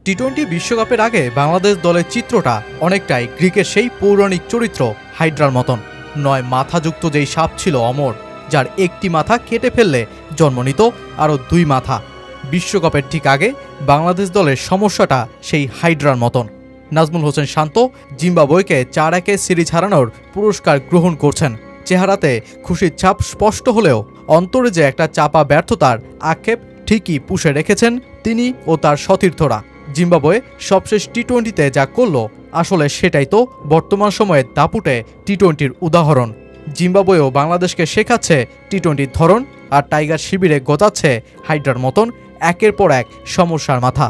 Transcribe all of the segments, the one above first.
টি-20 বিশ্বকাপের আগে বাংলাদেশ দলের চিত্রটা অনেকটাই গ্রিকের সেই পৌরাণিক চরিত্র হাইড্রার মতন। 9 মাথাযুক্ত যেই সাপ ছিল অমর, যার একটি মাথা কেটে ফেললে জন্ম নিত আরও 2 মাথা। বিশ্বকাপের ঠিক আগে বাংলাদেশ দলের সমস্যাটা সেই হাইড্রার মতন। নাজমুল হোসেন শান্ত জিম্বাবুয়েকে 4-1 সিরিজ হারানোর পুরস্কার গ্রহণ করছেন। চেহারাতে খুশির ছাপ স্পষ্ট হলেও অন্তরে যে একটা চাপা ব্যর্থতার আক্ষেপ ঠিকই পুষে রেখেছেন তিনি ও তার সতীর্থরা। জিম্বাবুয়ে সবশেষ টি-20তে যা করল, আসলে সেটাই তো বর্তমান সময়ের দাপুটে টি-20র উদাহরণ। জিম্বাবুয়েও বাংলাদেশকে শেখাচ্ছে টি-20র ধরন, আর টাইগার শিবিরে গজাচ্ছে হাইড্রার মতন একের পর এক সমস্যার মাথা।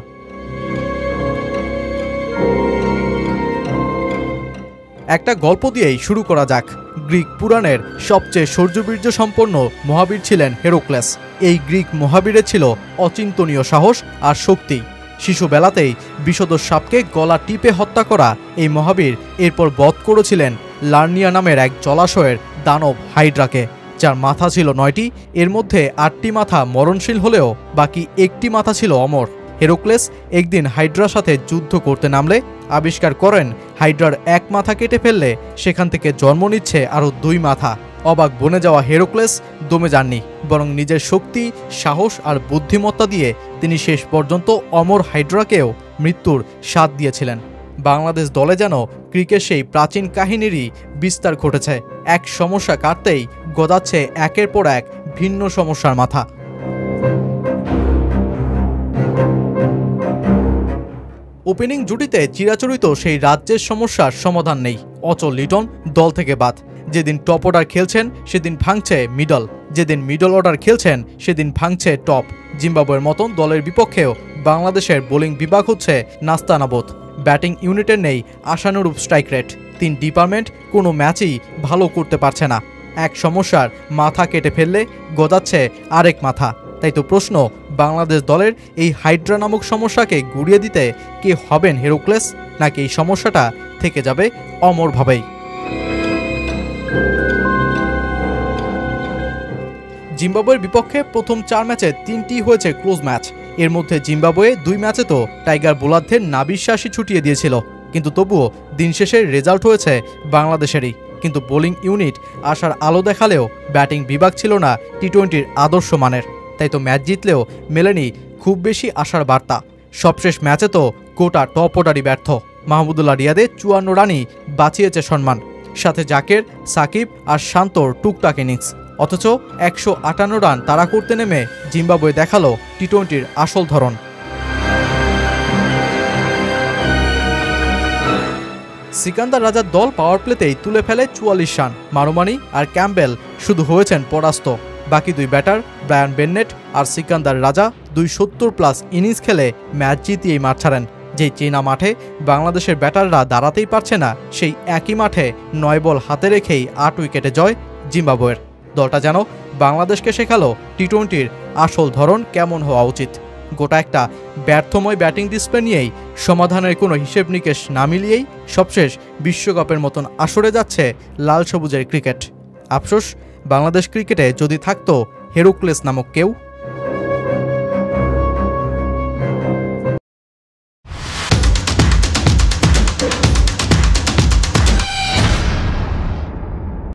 একটা গল্প দিয়েই শুরু করা যাক। গ্রিক পুরাণের সবচেয়ে শৌর্যবীর্য সম্পন্ন মহাবীর ছিলেন হেরাক্লেস। এই গ্রিক মহাবীরে ছিল অচিন্তনীয় সাহস আর শক্তি। শিশুবেলাতেই বিষধর সাপকে গলা টিপে হত্যা করা এই মহাবীর এরপর বধ করেছিলেন লার্নিয়া নামের এক জলাশয়ের দানব হাইড্রাকে, যার মাথা ছিল 9টি। এর মধ্যে 8টি মাথা মরণশীল হলেও বাকি একটি মাথা ছিল অমর। হেরাক্লেস একদিন হাইড্রার সাথে যুদ্ধ করতে নামলে আবিষ্কার করেন হাইড্রার এক মাথা কেটে ফেললে সেখান থেকে জন্ম নিচ্ছে আরও 2 মাথা। অবাক বনে যাওয়া হেরাক্লেস দমে যাননি, বরং নিজের শক্তি, সাহস আর বুদ্ধিমত্তা দিয়ে তিনি শেষ পর্যন্ত অমর হাইড্রাকেও মৃত্যুর স্বাদ দিয়েছিলেন। বাংলাদেশ দলে যেন ক্রিকেট সেই প্রাচীন কাহিনীরই বিস্তার ঘটেছে। এক সমস্যা কাটতেই গজাচ্ছে একের পর এক ভিন্ন সমস্যার মাথা। ওপেনিং জুটিতে চিরাচরিত সেই রাজ্যের সমস্যার সমাধান নেই। অচল লিটন দল থেকে বাদ। যেদিন টপ অর্ডার খেলছেন সেদিন ভাঙছে মিডল, যেদিন মিডল অর্ডার খেলছেন সেদিন ভাঙছে টপ। জিম্বাবুয়ের মতন দলের বিপক্ষেও বাংলাদেশের বোলিং বিভাগ হচ্ছে নাস্তানাবোধ। ব্যাটিং ইউনিটের নেই আশানুরূপ স্ট্রাইক রেট। 3 ডিপার্টমেন্ট কোনো ম্যাচই ভালো করতে পারছে না। এক সমস্যার মাথা কেটে ফেললে গজাচ্ছে আরেক মাথা। তাই তো প্রশ্ন, বাংলাদেশ দলের এই হাইড্রা নামক সমস্যাকে গুড়িয়ে দিতে কে হবেন হেরাক্লেস, নাকি এই সমস্যাটা থেকে যাবে অমরভাবেই? জিম্বাবুয়ের বিপক্ষে প্রথম 4 ম্যাচে 3টি হয়েছে ক্লোজ ম্যাচ। এর মধ্যে জিম্বাবুয়ে 2 ম্যাচে তো টাইগার বোলারদের নাবিশ্বাসী ছুটিয়ে দিয়েছিল, কিন্তু তবুও দিন শেষে রেজাল্ট হয়েছে বাংলাদেশেরই। কিন্তু বোলিং ইউনিট আশার আলো দেখালেও ব্যাটিং বিভাগ ছিল না টি-20র আদর্শ মানের। তাই তো ম্যাচ জিতলেও মেলেনি খুব বেশি আশার বার্তা। সবশেষ ম্যাচে তো গোটা টপ অর্ডারই ব্যর্থ। মাহমুদুল্লাহ রিয়াদের 54 রানই বাঁচিয়েছে সম্মান, সাথে জাকের, সাকিব আর শান্তর টুকটাক ইনিংস। অথচ 158 রান তাড়া করতে নেমে জিম্বাবুয়ে দেখালো টি-20র আসল ধরন। সিকান্দার রাজার দল পাওয়ার প্লেতেই তুলে ফেলে 44 রান। মারুমানি আর ক্যাম্বেল শুধু হয়েছেন পরাস্ত। বাকি 2 ব্যাটার ব্রায়ান বেন্নেট আর সিকান্দার রাজা 270+ ইনিংস খেলে ম্যাচ জিতিয়েই মাঠ ছাড়েন। যেই চীনা মাঠে বাংলাদেশের ব্যাটাররা দাঁড়াতেই পারছে না, সেই একই মাঠে 9 বল হাতে রেখেই 8 উইকেটে জয় জিম্বাবুয়ের। দলটা যেন বাংলাদেশকে শেখালো টি-20র আসল ধরন কেমন হওয়া উচিত। গোটা একটা ব্যর্থময় ব্যাটিং ডিসপ্লে নিয়েই সমাধানের কোনো হিসেব নিকেশ না মিলিয়েই সবশেষ বিশ্বকাপের মতন আসরে যাচ্ছে লাল সবুজের ক্রিকেট। আফসোস, বাংলাদেশ ক্রিকেটে যদি থাকতো হেরাক্লেস নামক কেউ।